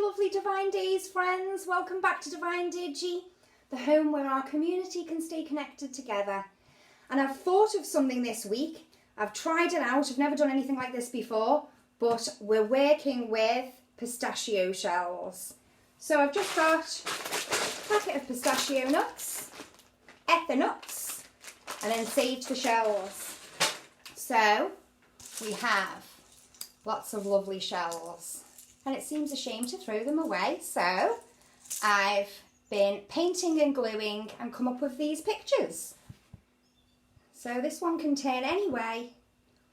lovely Divine Days friends, welcome back to Divine Digi, the home where our community can stay connected together. And I've thought of something this week. I've tried it out, I've never done anything like this before, but we're working with pistachio shells. So I've just got a packet of pistachio nuts, ether nuts, and then sage the shells. So we have lots of lovely shells. And it seems a shame to throw them away, so I've been painting and gluing and come up with these pictures. So this one can turn any way,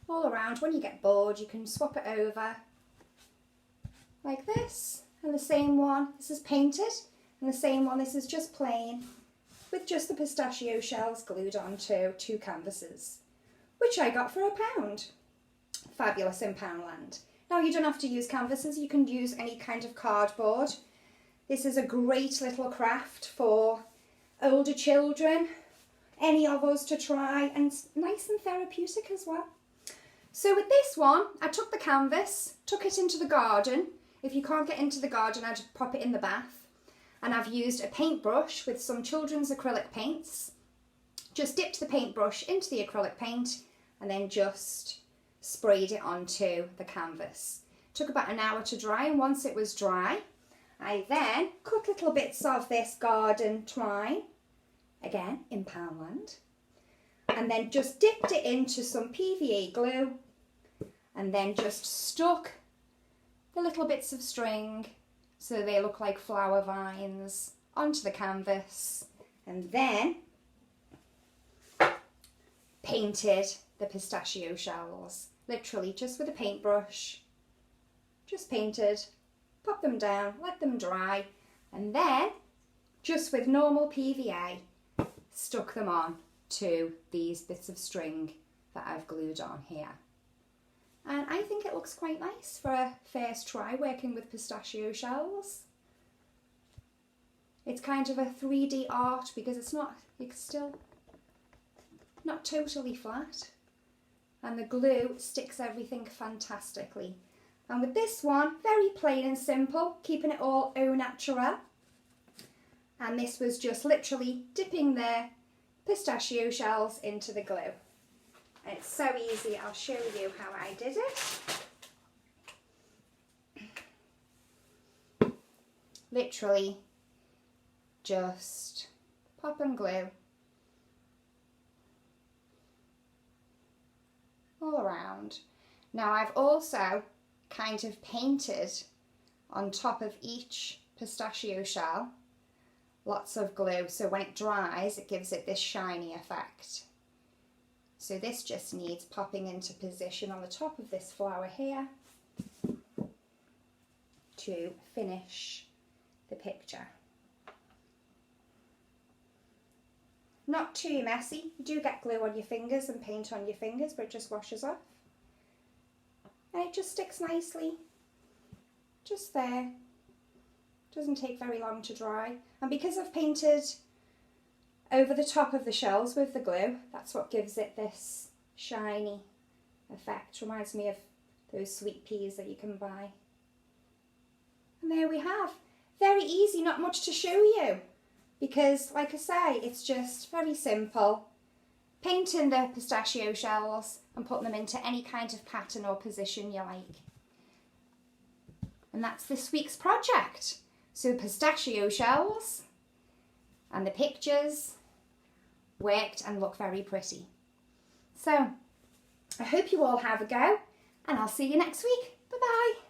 all around. When you get bored, you can swap it over like this. And the same one, this is painted, and the same one, this is just plain, with just the pistachio shells glued onto 2 canvases, which I got for £1. Fabulous in Poundland. Now you don't have to use canvases, you can use any kind of cardboard. This is a great little craft for older children, any of us to try, and it's nice and therapeutic as well. So with this one, I took the canvas, took it into the garden. If you can't get into the garden, I'd pop it in the bath. And I've used a paintbrush with some children's acrylic paints. Just dipped the paintbrush into the acrylic paint and then just sprayed it onto the canvas. Took about an hour to dry, and once it was dry, I then cut little bits of this garden twine, again in Poundland, and then just dipped it into some PVA glue and then just stuck the little bits of string so they look like flower vines onto the canvas, and then painted the pistachio shells, literally just with a paintbrush, just painted, pop them down, let them dry, and then just with normal PVA stuck them on to these bits of string that I've glued on here. And I think it looks quite nice for a first try working with pistachio shells. It's kind of a 3D art because it's still not totally flat. And the glue sticks everything fantastically. And with this one, very plain and simple, keeping it all au naturel. And this was just literally dipping the pistachio shells into the glue. And it's so easy, I'll show you how I did it. Literally just pop and glue all around. Now I've also kind of painted on top of each pistachio shell lots of glue, so when it dries it gives it this shiny effect. So this just needs popping into position on the top of this flower here to finish the picture. Not too messy. You do get glue on your fingers and paint on your fingers, but it just washes off. And it just sticks nicely, just there. Doesn't take very long to dry. And because I've painted over the top of the shells with the glue, that's what gives it this shiny effect. Reminds me of those sweet peas that you can buy. And there we have. Very easy, not much to show you. Because, like I say, it's just very simple. Painting the pistachio shells and putting them into any kind of pattern or position you like. And that's this week's project. So pistachio shells and the pictures worked and look very pretty. So I hope you all have a go, and I'll see you next week. Bye bye.